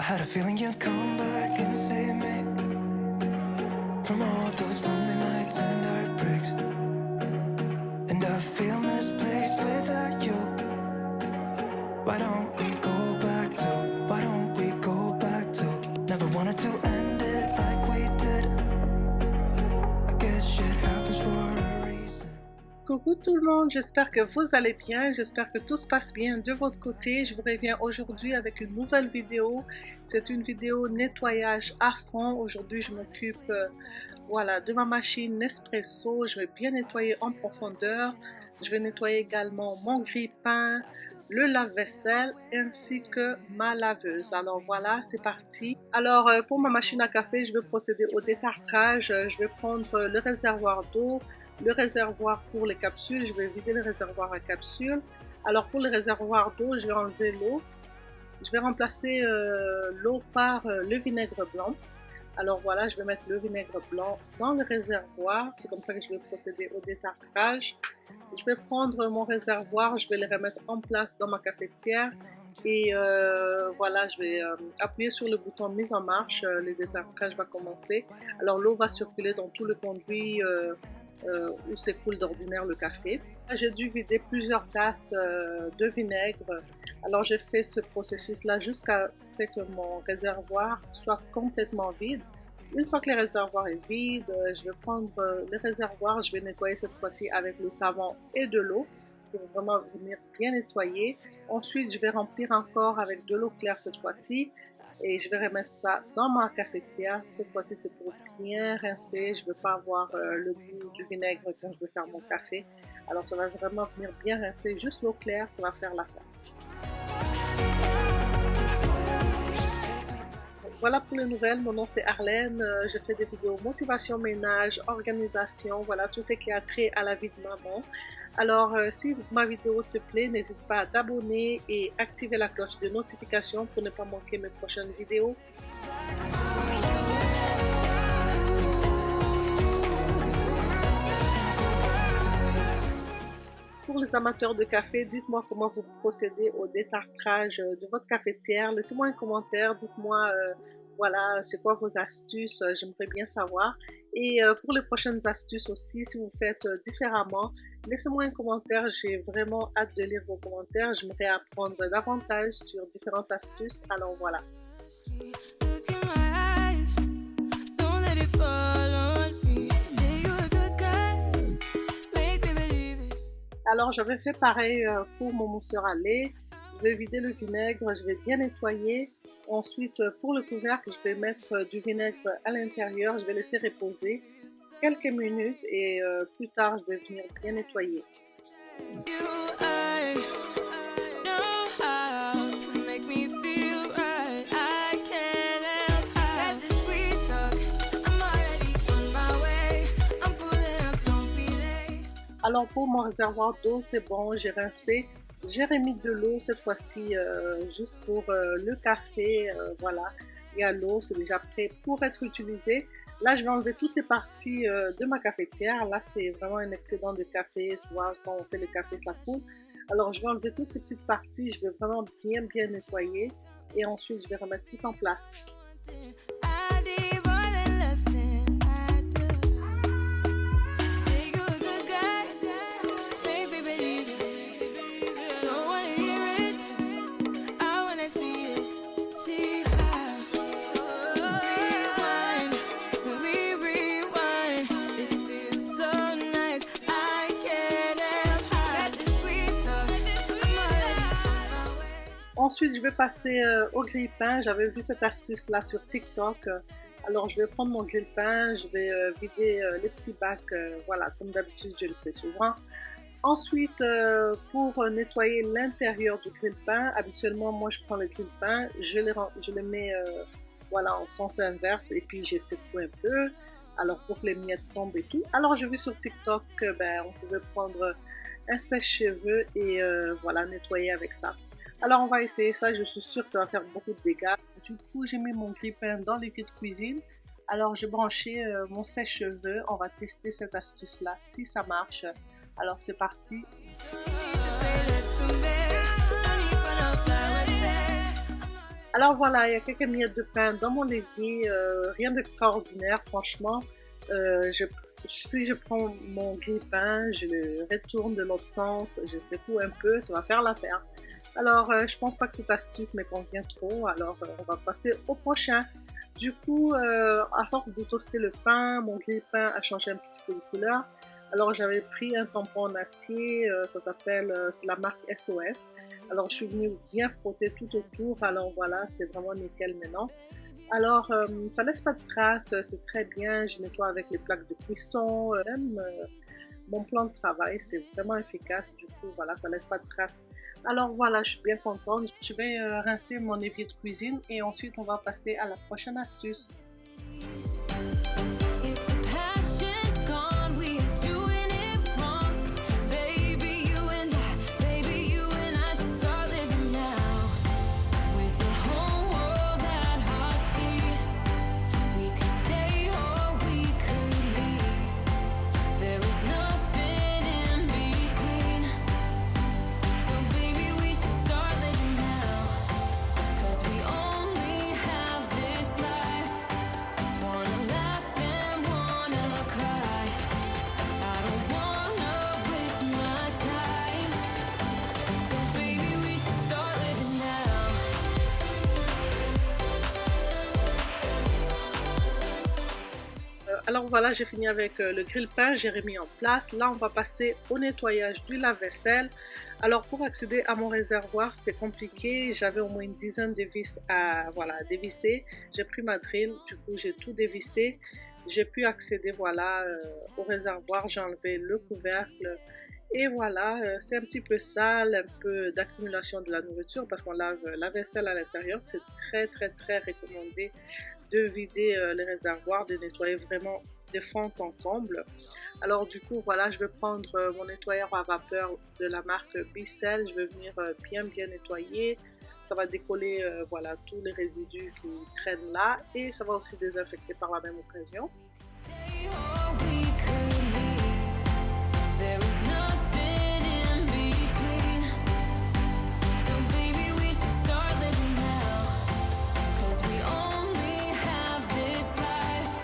had a feeling you'd come back and save me from all those lonely nights and heartbreaks. And I feel misplaced without you. Why don't we go back to, why don't we go back to, never wanted to end it like we did. I guess shit happens for a reason. Coucou tout le monde, j'espère que vous allez bien, j'espère que tout se passe bien de votre côté. Je vous reviens aujourd'hui avec une nouvelle vidéo. C'est une vidéo nettoyage à fond. Aujourd'hui je m'occupe de ma machine Nespresso. Je vais bien nettoyer en profondeur. Je vais nettoyer également mon grille-pain, le lave-vaisselle ainsi que ma laveuse. Alors voilà, c'est parti. Alors pour ma machine à café, je vais procéder au détartrage. Je vais prendre le réservoir d'eau, le réservoir pour les capsules. Je vais vider le réservoir à capsules. Alors pour le réservoir d'eau, je vais enlever l'eau. Je vais remplacer l'eau par le vinaigre blanc. Alors voilà, je vais mettre le vinaigre blanc dans le réservoir. C'est comme ça que je vais procéder au détartrage. Je vais prendre mon réservoir, je vais le remettre en place dans ma cafetière. Et voilà, je vais appuyer sur le bouton mise en marche. Le détartrage va commencer. Alors l'eau va circuler dans tout le conduit où s'écoule d'ordinaire le café. J'ai dû vider plusieurs tasses de vinaigre. Alors j'ai fait ce processus-là jusqu'à ce que mon réservoir soit complètement vide. Une fois que le réservoir est vide, je vais prendre le réservoir, je vais nettoyer cette fois-ci avec le savon et de l'eau pour vraiment venir bien nettoyer. Ensuite, je vais remplir encore avec de l'eau claire cette fois-ci et je vais remettre ça dans ma cafetière. Cette fois-ci, c'est pour bien rincer. Je ne veux pas avoir le goût du vinaigre quand je vais faire mon café. Alors, ça va vraiment venir bien rincer. Juste l'eau claire, ça va faire l'affaire. Voilà pour les nouvelles, mon nom c'est Arlène, je fais des vidéos motivation, ménage, organisation, voilà tout ce qui a trait à la vie de maman. Alors si ma vidéo te plaît, n'hésite pas à t'abonner et activer la cloche de notification pour ne pas manquer mes prochaines vidéos. Pour les amateurs de café, dites-moi comment vous procédez au détartrage de votre cafetière. Laissez-moi un commentaire, dites-moi voilà, c'est quoi vos astuces, j'aimerais bien savoir. Et pour les prochaines astuces aussi, si vous faites différemment, laissez-moi un commentaire, j'ai vraiment hâte de lire vos commentaires. J'aimerais apprendre davantage sur différentes astuces, alors voilà. Alors j'avais fait pareil pour mon mousseur à lait. Je vais vider le vinaigre, je vais bien nettoyer. Ensuite pour le couvercle, je vais mettre du vinaigre à l'intérieur. Je vais laisser reposer quelques minutes et plus tard je vais venir bien nettoyer. Alors pour mon réservoir d'eau, c'est bon, j'ai rincé. J'ai remis de l'eau cette fois-ci juste pour le café. Voilà, il y a l'eau, c'est déjà prêt pour être utilisé. Là, je vais enlever toutes les parties de ma cafetière. Là, c'est vraiment un excédent de café. Tu vois, quand on fait le café, ça coule. Alors, je vais enlever toutes ces petites parties. Je vais vraiment bien nettoyer. Et ensuite, je vais remettre tout en place. Ensuite, je vais passer au grille-pain. J'avais vu cette astuce-là sur TikTok. Alors, je vais prendre mon grille-pain, je vais vider les petits bacs. Voilà, comme d'habitude, je le fais souvent. Ensuite, pour nettoyer l'intérieur du grille-pain, habituellement, moi, je prends le grille-pain, je le mets voilà, en sens inverse et puis je secoue un peu. Alors, pour que les miettes tombent et tout. Alors, j'ai vu sur TikTok on pouvait prendre un sèche-cheveux et voilà, nettoyer avec ça. Alors on va essayer ça, je suis sûre que ça va faire beaucoup de dégâts. Du coup j'ai mis mon grille-pain dans le kit cuisine. Alors j'ai branché mon sèche-cheveux, on va tester cette astuce là si ça marche. Alors c'est parti. Alors voilà, il y a quelques miettes de pain dans mon évier, rien d'extraordinaire franchement. Si je prends mon grille-pain, je le retourne de l'autre sens, je secoue un peu, ça va faire l'affaire. Alors je pense pas que cette astuce me convient trop, alors on va passer au prochain. Du coup, à force de toaster le pain, mon grille-pain a changé un petit peu de couleur. Alors j'avais pris un tampon en acier, ça s'appelle, c'est la marque SOS. Alors je suis venue bien frotter tout autour, alors voilà, c'est vraiment nickel maintenant. Alors ça laisse pas de traces, c'est très bien, je nettoie avec les plaques de cuisson, même mon plan de travail, c'est vraiment efficace, du coup voilà, ça laisse pas de traces. Alors voilà, je suis bien contente, je vais rincer mon évier de cuisine et ensuite on va passer à la prochaine astuce. If the passion's gone, we are doing it wrong. Baby, you and I should start living now. With the whole world at our feet, we could stay or we could leave. There is nothing in between. So baby, we should start living now. 'Cause we only have this life. Wanna laugh and wanna cry. I don't wanna waste my time. So baby, we should start living now. Alors voilà, j'ai fini avec le grille-pain, j'ai remis en place. Là, on va passer au nettoyage du lave-vaisselle. Alors pour accéder à mon réservoir, c'était compliqué. J'avais au moins une dizaine de vis à dévisser. J'ai pris ma drill, du coup j'ai tout dévissé. J'ai pu accéder au réservoir, j'ai enlevé le couvercle. Et voilà, c'est un petit peu sale, un peu d'accumulation de la nourriture parce qu'on lave la vaisselle à l'intérieur. C'est très recommandé de vider les réservoirs, de nettoyer vraiment de fond en comble. Alors du coup, voilà, je vais prendre mon nettoyeur à vapeur de la marque Bicel. Je vais venir bien nettoyer. Ça va décoller tous les résidus qui traînent là et ça va aussi désinfecter par la même occasion. Stay or we could leave. There is nothing in between. So baby, we should start living now. 'Cause we only have this life.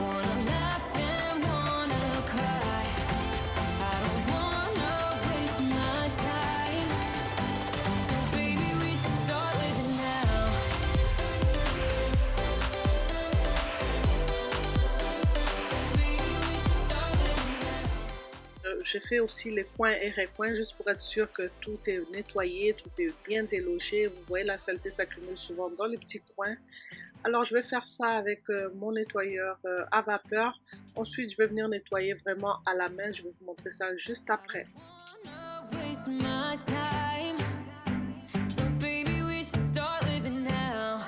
Wanna laugh and wanna cry. I don't wanna waste my time. So baby, we should start living now. J'ai fait aussi les coins et recoins juste pour être sûr que tout est nettoyé, tout est bien délogé. Vous voyez, la saleté s'accumule souvent dans les petits coins. Alors je vais faire ça avec mon nettoyeur à vapeur. Ensuite je vais venir nettoyer vraiment à la main. Je vais vous montrer ça juste après. Waste my time. So baby, we should start living now.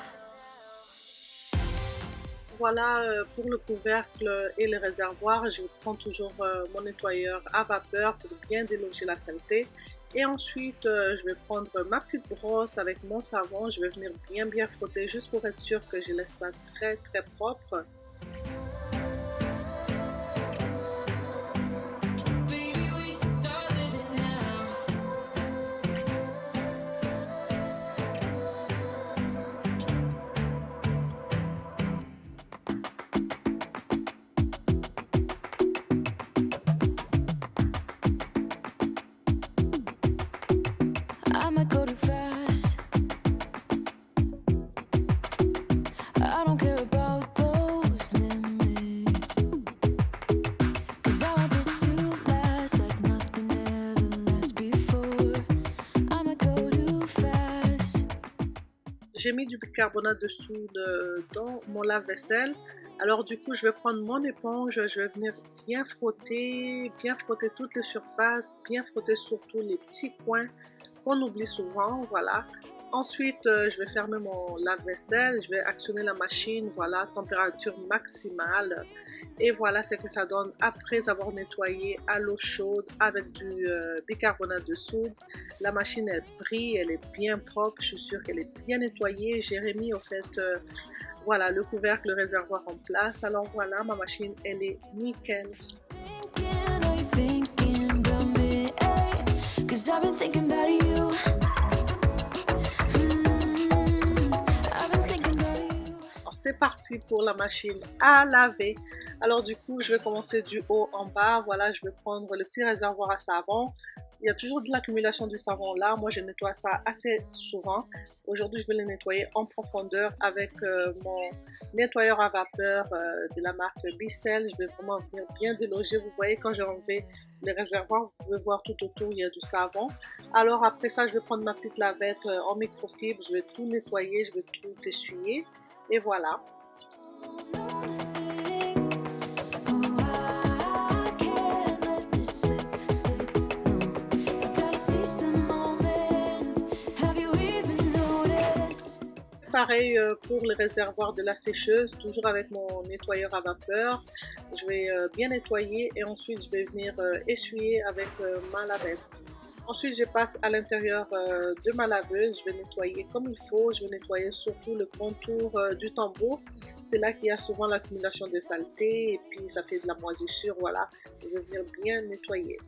Voilà pour le couvercle et le réservoir. Je prends toujours mon nettoyeur à vapeur pour bien déloger la saleté. Et ensuite, je vais prendre ma petite brosse avec mon savon. Je vais venir bien frotter juste pour être sûr que je laisse ça très propre. Baby, we should start living now. I might go too fast. I don't care about those limits. 'Cause I want this to last like nothing ever lasts before. I might go too fast. J'ai mis du bicarbonate de soude dans mon lave-vaisselle. Alors du coup, je vais prendre mon éponge, je vais venir bien frotter toutes les surfaces, bien frotter surtout les petits coins qu'on oublie souvent, voilà. Ensuite, je vais fermer mon lave-vaisselle, je vais actionner la machine, voilà, température maximale. Et voilà ce que ça donne après avoir nettoyé à l'eau chaude avec du bicarbonate de soude. La machine elle brille, elle est bien propre, je suis sûre qu'elle est bien nettoyée. J'ai remis au fait voilà, le couvercle, le réservoir en place. Alors voilà, ma machine elle est nickel. Thinking about me, eh? 'Cause I've been thinking about you. c'est parti pour la machine à laver. Alors du coup, je vais commencer du haut en bas. Voilà, je vais prendre le petit réservoir à savon. Il y a toujours de l'accumulation du savon là. Moi, je nettoie ça assez souvent. Aujourd'hui, je vais le nettoyer en profondeur avec mon nettoyeur à vapeur de la marque Bissell. Je vais vraiment venir bien déloger. Vous voyez, quand j'ai enlevé les réservoirs, vous pouvez voir tout autour, il y a du savon. Alors après ça, je vais prendre ma petite lavette en microfibre. Je vais tout nettoyer, je vais tout essuyer. Et voilà. Pareil pour les réservoirs de la sécheuse, toujours avec mon nettoyeur à vapeur. Je vais bien nettoyer et ensuite je vais venir essuyer avec ma lavette. Ensuite, je passe à l'intérieur de ma laveuse. Je vais nettoyer comme il faut. Je vais nettoyer surtout le contour du tambour. C'est là qu'il y a souvent l'accumulation de saleté et puis ça fait de la moisissure. Voilà, je vais venir bien nettoyer.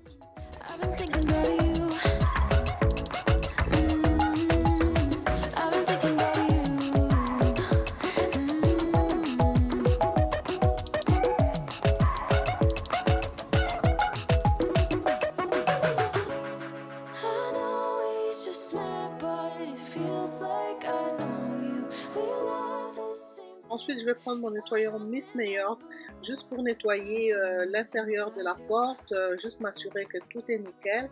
Ensuite, je vais prendre mon nettoyeur Miss Meyers juste pour nettoyer l'intérieur de la porte, juste m'assurer que tout est nickel.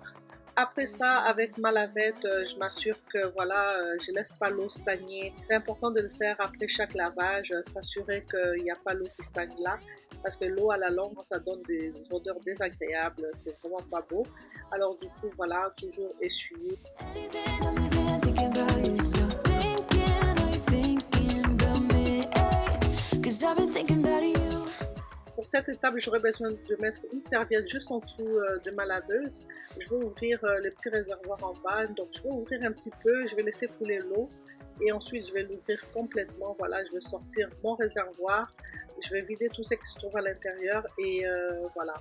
Après ça, avec ma lavette, je m'assure que voilà, je laisse pas l'eau stagner. C'est important de le faire après chaque lavage, s'assurer qu'il n'y a pas l'eau qui stagne là, parce que l'eau à la longue, ça donne des odeurs désagréables, c'est vraiment pas beau. Alors du coup, voilà, toujours essuyer. Pour cette étape, j'aurais besoin de mettre une serviette juste en dessous de ma laveuse. Je vais ouvrir le petit réservoir en bas, donc je vais ouvrir un petit peu, je vais laisser couler l'eau et ensuite je vais l'ouvrir complètement. Voilà, je vais sortir mon réservoir, je vais vider tout ce qui se trouve à l'intérieur et voilà.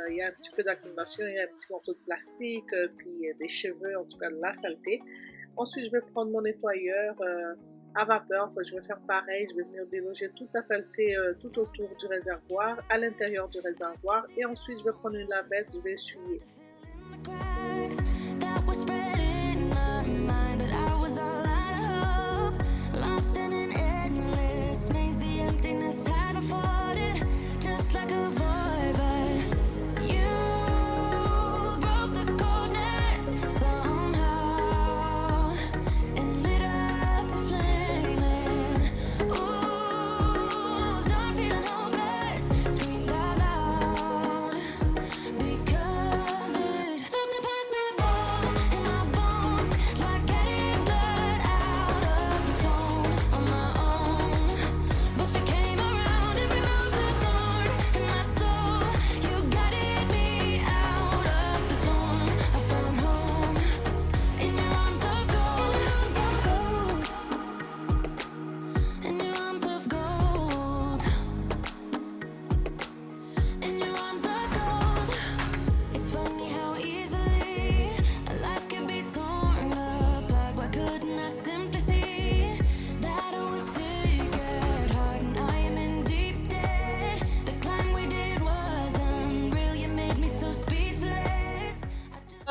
Il y a un petit peu d'accumulation, il y a un petit morceau de plastique, puis des cheveux, en tout cas de la saleté. Ensuite, je vais prendre mon nettoyeur à vapeur, je vais faire pareil, je vais venir déloger toute la saleté tout autour du réservoir, à l'intérieur du réservoir et ensuite je vais prendre une lavette, je vais essuyer.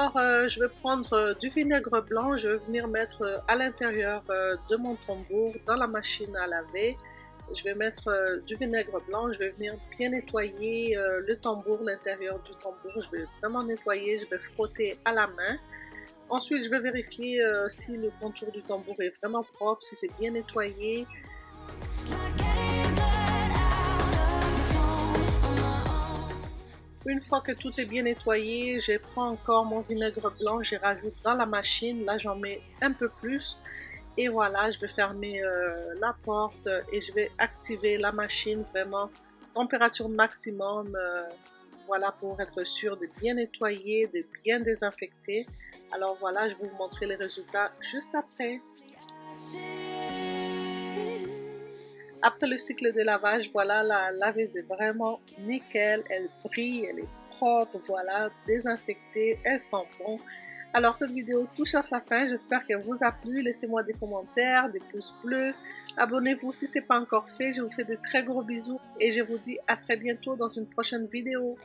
Alors, je vais prendre du vinaigre blanc, je vais venir mettre à l'intérieur de mon tambour dans la machine à laver. Je vais mettre du vinaigre blanc, je vais venir bien nettoyer le tambour, l'intérieur du tambour. Je vais vraiment nettoyer, je vais frotter à la main. Ensuite, je vais vérifier si le contour du tambour est vraiment propre, si c'est bien nettoyé. Une fois que tout est bien nettoyé, je prends encore mon vinaigre blanc, je rajoute dans la machine. Là, j'en mets un peu plus. Et voilà, je vais fermer la porte et je vais activer la machine vraiment température maximum. Voilà, pour être sûr de bien nettoyer, de bien désinfecter. Alors voilà, je vais vous montrer les résultats juste après. Après le cycle de lavage, voilà, la laveuse est vraiment nickel, elle brille, elle est propre, voilà, désinfectée, elle sent bon. Alors cette vidéo touche à sa fin, j'espère qu'elle vous a plu. Laissez-moi des commentaires, des pouces bleus. Abonnez-vous si ce n'est pas encore fait. Je vous fais de très gros bisous et je vous dis à très bientôt dans une prochaine vidéo.